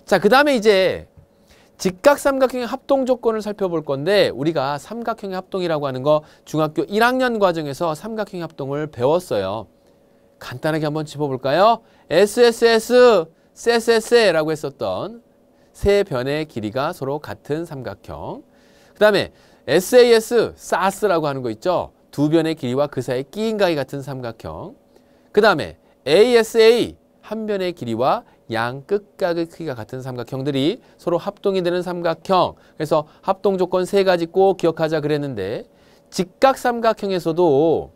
자, 그 다음에 이제 직각삼각형의 합동 조건을 살펴볼 건데 우리가 삼각형의 합동이라고 하는 거 중학교 1학년 과정에서 삼각형의 합동을 배웠어요. 간단하게 한번 짚어볼까요? SSS, SSS라고 했었던 세 변의 길이가 서로 같은 삼각형. 그 다음에 SAS, SAS라고 하는 거 있죠? 두 변의 길이와 그 사이에 끼인 각이 같은 삼각형. 그 다음에 ASA, 한 변의 길이와 양 끝각의 크기가 같은 삼각형들이 서로 합동이 되는 삼각형. 그래서 합동 조건 세 가지 꼭 기억하자 그랬는데 직각삼각형에서도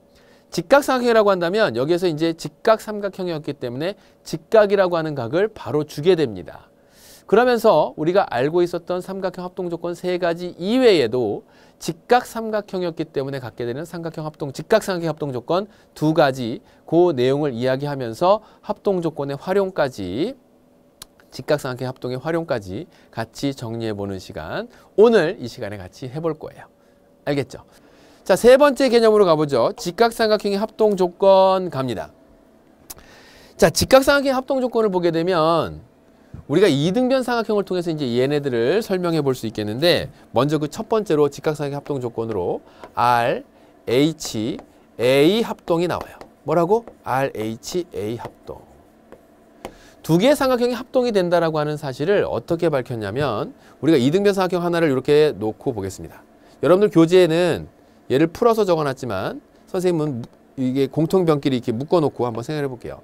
직각삼각형이라고 한다면 여기에서 이제 직각삼각형이었기 때문에 직각이라고 하는 각을 바로 주게 됩니다. 그러면서 우리가 알고 있었던 삼각형 합동 조건 세 가지 이외에도 직각삼각형이었기 때문에 갖게 되는 삼각형 합동, 직각삼각형 합동 조건 두 가지 그 내용을 이야기하면서 합동 조건의 활용까지 직각삼각형 합동의 활용까지 같이 정리해보는 시간 오늘 이 시간에 같이 해볼 거예요. 알겠죠? 자, 세 번째 개념으로 가보죠. 직각삼각형의 합동 조건 갑니다. 자, 직각삼각형의 합동 조건을 보게 되면 우리가 이등변 삼각형을 통해서 이제 얘네들을 설명해 볼 수 있겠는데 먼저 그 첫 번째로 직각삼각형 합동 조건으로 R, H, A 합동이 나와요. 뭐라고? R, H, A 합동. 두 개의 삼각형이 합동이 된다라고 하는 사실을 어떻게 밝혔냐면 우리가 이등변 삼각형 하나를 이렇게 놓고 보겠습니다. 여러분들 교재에는 얘를 풀어서 적어놨지만 선생님은 이게 공통변끼리 이렇게 묶어놓고 한번 생각해 볼게요.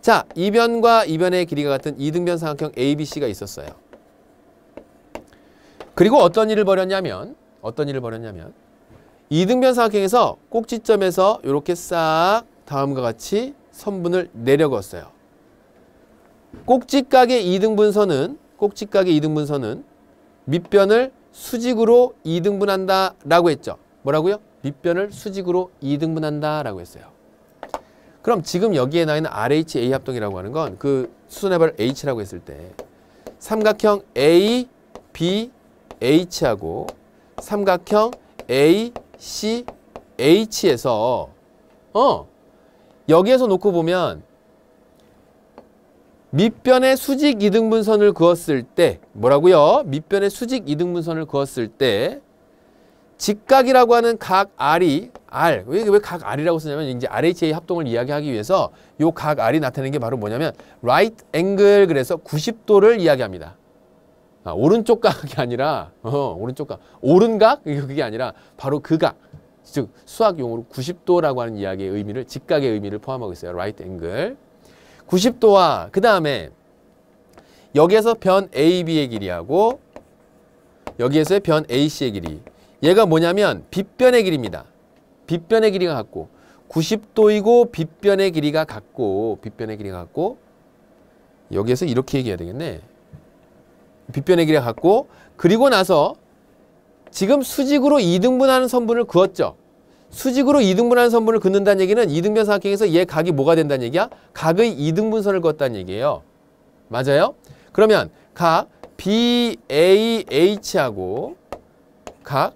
자, 이 변과 이 변의 길이가 같은 이등변 삼각형 ABC가 있었어요. 그리고 어떤 일을 벌였냐면 이등변 삼각형에서 꼭지점에서 이렇게 싹 다음과 같이 선분을 내려 그었어요. 꼭지각의 이등분선은 밑변을 수직으로 이등분한다 라고 했죠. 뭐라고요? 밑변을 수직으로 이등분한다 라고 했어요. 그럼 지금 여기에 나와 있는 RHA 합동이라고 하는 건 그 수선해발 H라고 했을 때 삼각형 A, B, H하고 삼각형 A, C, H에서 여기에서 놓고 보면 밑변의 수직 이등분선을 그었을 때 뭐라고요? 밑변의 수직 이등분선을 그었을 때 직각이라고 하는 각 R이 왜 각 R이라고 쓰냐면 이제 RHA 합동을 이야기하기 위해서 요 각 R이 나타내는 게 바로 뭐냐면 right angle 그래서 90도를 이야기합니다. 오른쪽 각이 아니라 오른쪽 각 오른각 그게 아니라 바로 그 각 즉 수학 용어로 90도라고 하는 이야기의 의미를 직각의 의미를 포함하고 있어요. right angle 90도와 그 다음에 여기에서 변 AB의 길이하고 여기에서의 변 AC의 길이 얘가 뭐냐면 빗변의 길이입니다. 빗변의 길이가 같고 90도이고 빗변의 길이가 같고 여기에서 이렇게 얘기해야 되겠네. 빗변의 길이가 같고 그리고 나서 지금 수직으로 이등분하는 선분을 그었죠. 수직으로 이등분하는 선분을 긋는다는 얘기는 이등변 삼각형에서 얘 각이 뭐가 된다는 얘기야? 각의 이등분선을 그었다는 얘기예요. 맞아요? 그러면 각 BAH하고 각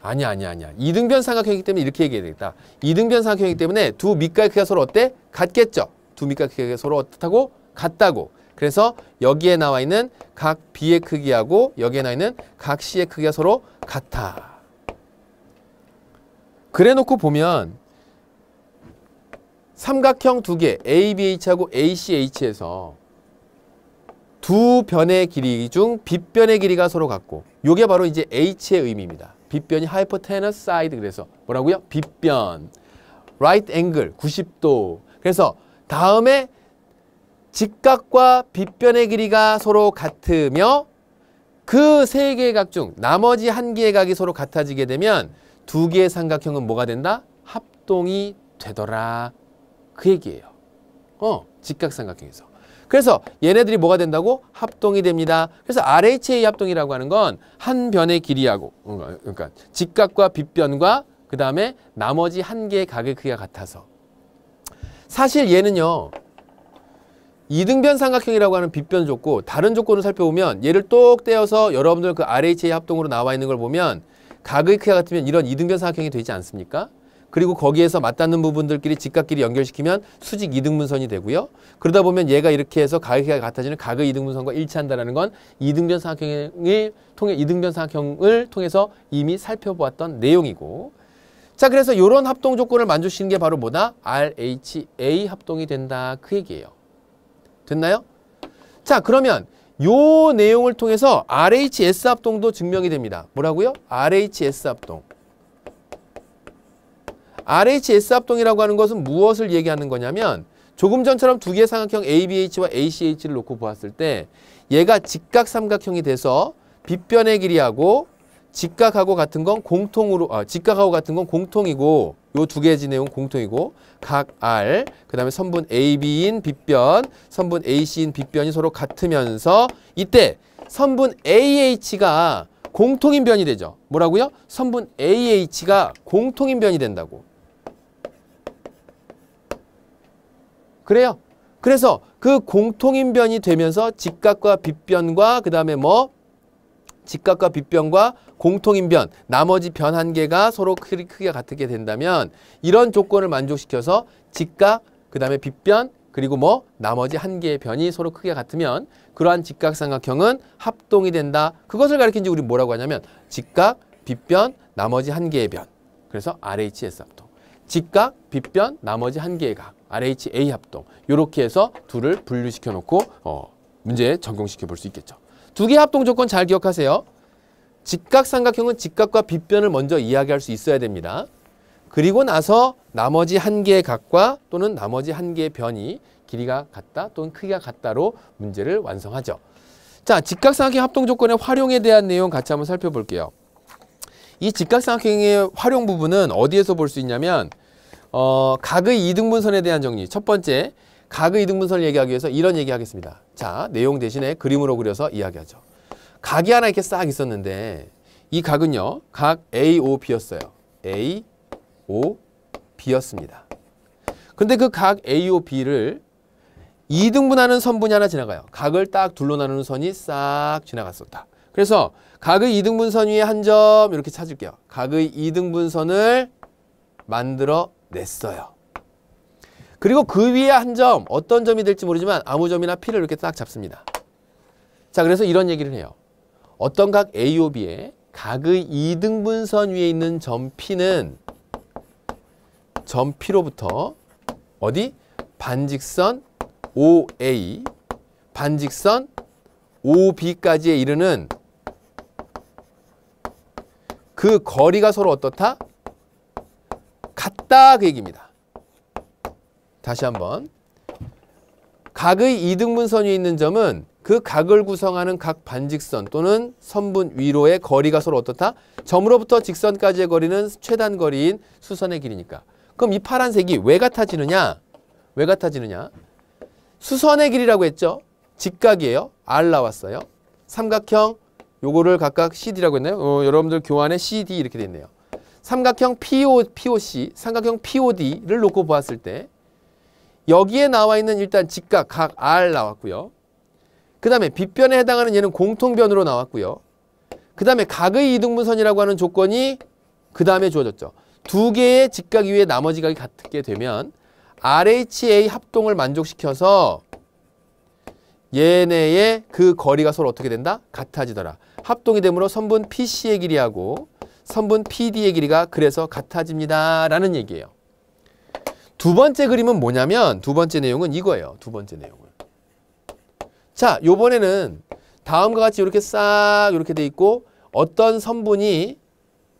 아니야. 이등변 삼각형이기 때문에 이렇게 얘기해야 되겠다. 이등변 삼각형이기 때문에 두 밑각의 크기가 서로 어때? 같겠죠. 두 밑각의 크기가 서로 어떻다고? 같다고. 그래서 여기에 나와 있는 각 B의 크기하고 여기에 나와 있는 각 C의 크기가 서로 같아. 그래 놓고 보면 삼각형 두 개 ABH하고 ACH에서 두 변의 길이 중 빗변의 길이가 서로 같고 요게 바로 이제 H의 의미입니다. 빗변이 hypotenuse side 그래서 뭐라고요? 빗변 right angle 90도 그래서 다음에 직각과 빗변의 길이가 서로 같으며 그 세 개의 각 중 나머지 한 개의 각이 서로 같아지게 되면 두 개의 삼각형은 뭐가 된다? 합동이 되더라. 그 얘기예요. 직각삼각형에서. 그래서 얘네들이 뭐가 된다고? 합동이 됩니다. 그래서 RHA 합동이라고 하는 건 한 변의 길이하고 그러니까 직각과 빗변과 그 다음에 나머지 한 개의 각의 크기가 같아서 사실 얘는요. 이등변 삼각형이라고 하는 빗변 줬고 다른 조건을 살펴보면 얘를 똑 떼어서 여러분들 그 RHA 합동으로 나와 있는 걸 보면 각의 크기가 같으면 이런 이등변 삼각형이 되지 않습니까? 그리고 거기에서 맞닿는 부분들끼리 직각끼리 연결시키면 수직 이등분선이 되고요. 그러다 보면 얘가 이렇게 해서 가격이 같아지는 가극 이등분선과 일치한다는 건 이등변 삼각형을 통해서 이미 살펴보았던 내용이고, 자, 그래서 이런 합동 조건을 만족시키는 게 바로 뭐다? RHA 합동이 된다. 그 얘기예요. 됐나요? 자, 그러면 요 내용을 통해서 RHS 합동도 증명이 됩니다. 뭐라고요? RHS 합동. RHS 합동이라고 하는 것은 무엇을 얘기하는 거냐면 조금 전처럼 두 개의 삼각형 ABH와 ACH를 놓고 보았을 때 얘가 직각삼각형이 돼서 빗변의 길이하고 직각하고 같은 건 직각하고 같은 건 공통이고 요 두 개의 내용은 공통이고 각 R 그다음에 선분 AB인 빗변, 선분 AC인 빗변이 서로 같으면서 이때 선분 AH가 공통인 변이 되죠. 뭐라고요? 선분 AH가 공통인 변이 된다고. 그래요. 그래서 그 공통인 변이 되면서 직각과 빗변과 그다음에 직각과 빗변과 공통인 변, 나머지 변 한 개가 서로 크기가 같게 된다면 이런 조건을 만족시켜서 직각, 그다음에 빗변, 그리고 나머지 한 개의 변이 서로 크기가 같으면 그러한 직각삼각형은 합동이 된다. 그것을 가리킨 지 우리 뭐라고 하냐면 직각, 빗변, 나머지 한 개의 변. 그래서 RHS 합동. 직각, 빗변, 나머지 한 개의 각. RHA 합동. 이렇게 해서 둘을 분류시켜 놓고 문제에 적용시켜 볼 수 있겠죠. 두 개의 합동 조건 잘 기억하세요. 직각삼각형은 직각과 빗변을 먼저 이야기할 수 있어야 됩니다. 그리고 나서 나머지 한 개의 각과 또는 나머지 한 개의 변이 길이가 같다 또는 크기가 같다로 문제를 완성하죠. 자, 직각삼각형 합동 조건의 활용에 대한 내용 같이 한번 살펴볼게요. 이 직각삼각형의 활용 부분은 어디에서 볼 수 있냐면 각의 이등분선에 대한 정리. 첫 번째, 각의 이등분선을 얘기하기 위해서 이런 얘기 하겠습니다. 자, 내용 대신에 그림으로 그려서 이야기하죠. 각이 하나 이렇게 싹 있었는데 이 각은요, 각 AOB였어요. AOB였습니다. 근데 그 각 AOB를 이등분하는 선분이 하나 지나가요. 각을 딱 둘로 나누는 선이 싹 지나갔었다. 그래서 각의 이등분선 위에 한 점 이렇게 찾을게요. 각의 이등분선을 만들어 냈어요. 그리고 그 위에 한 점, 어떤 점이 될지 모르지만 아무 점이나 P를 이렇게 딱 잡습니다. 자, 그래서 이런 얘기를 해요. 어떤 각 AOB에 각의 이등분선 위에 있는 점 P는 점 P로부터 어디? 반직선 OA, 반직선 OB까지에 이르는 그 거리가 서로 어떻다? 같다 그 얘기입니다. 다시 한번. 각의 이등분선 위에 있는 점은 그 각을 구성하는 각 반직선 또는 선분 위로의 거리가 서로 어떻다? 점으로부터 직선까지의 거리는 최단 거리인 수선의 길이니까. 그럼 이 파란색이 왜 같아지느냐? 왜 같아지느냐? 수선의 길이라고 했죠? 직각이에요. R 나왔어요. 삼각형 요거를 각각 CD라고 했나요? 여러분들 교환에 CD 이렇게 돼 있네요. 삼각형 POC, 삼각형 POD를 놓고 보았을 때 여기에 나와 있는 일단 직각 각 R 나왔고요. 그 다음에 빗변에 해당하는 얘는 공통변으로 나왔고요. 그 다음에 각의 이등분선이라고 하는 조건이 그 다음에 주어졌죠. 두 개의 직각 위에 나머지 각이 같게 되면 RHA 합동을 만족시켜서 얘네의 그 거리가 서로 어떻게 된다? 같아지더라. 합동이 되므로 선분 PC의 길이하고 선분 PD의 길이가 그래서 같아집니다. 라는 얘기예요. 두 번째 그림은 뭐냐면 두 번째 내용은 이거예요. 두 번째 내용은. 자, 요번에는 다음과 같이 이렇게 싹 이렇게 돼 있고 어떤 선분이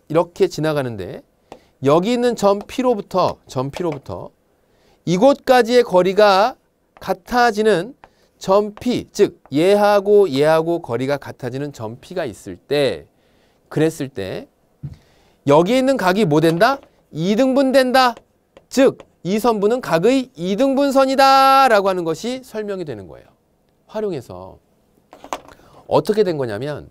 이렇게 지나가는데 여기 있는 점 P로부터 이곳까지의 거리가 같아지는 점 P, 즉 얘하고 얘하고 거리가 같아지는 점 P가 있을 때 그랬을 때 여기 있는 각이 뭐 된다? 이등분 된다. 즉 이 선분은 각의 이등분선이다 라고 하는 것이 설명이 되는 거예요. 활용해서 어떻게 된 거냐면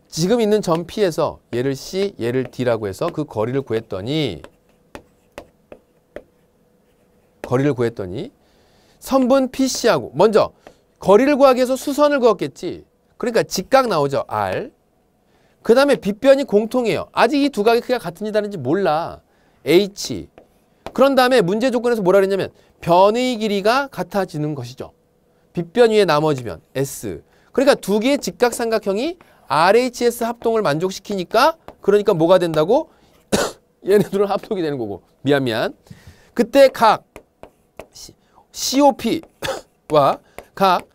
지금 있는 점 P에서 얘를 C, 얘를 D라고 해서 그 거리를 구했더니 선분 PC하고 먼저 거리를 구하기 위해서 수선을 그었겠지. 그러니까 직각 나오죠. R. 그 다음에 빗변이 공통이에요. 아직 이 두 각의 크기가 같은지 다른지 몰라. H. 그런 다음에 문제 조건에서 뭐라 그랬냐면 변의 길이가 같아지는 것이죠. 빗변 위에 나머지 변 S. 그러니까 두 개의 직각삼각형이 RHS 합동을 만족시키니까 그러니까 뭐가 된다고? 얘네들은 합동이 되는 거고. 미안. 그때 각 COP와 각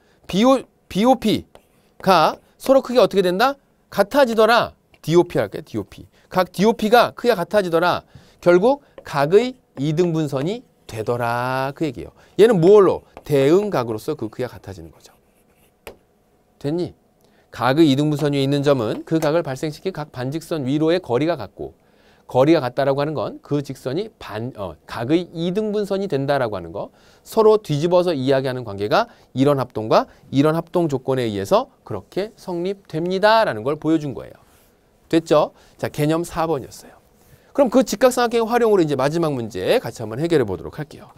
BOP가 서로 크기가 어떻게 된다? 같아지더라. DOP 할게요. DOP. 각 DOP가 크기가 같아지더라. 결국 각의 이등분선이 되더라. 그 얘기예요. 얘는 뭘로? 대응각으로서 그 크기가 같아지는 거죠. 됐니? 각의 이등분선 위에 있는 점은 그 각을 발생시킨 각 반직선 위로의 거리가 같고 거리가 같다라고 하는 건 그 직선이 각의 이등분선이 된다라고 하는 거. 서로 뒤집어서 이야기하는 관계가 이런 합동과 이런 합동 조건에 의해서 그렇게 성립됩니다라는 걸 보여준 거예요. 됐죠? 자, 개념 4번이었어요. 그럼 그 직각삼각형의 활용으로 이제 마지막 문제 같이 한번 해결해 보도록 할게요.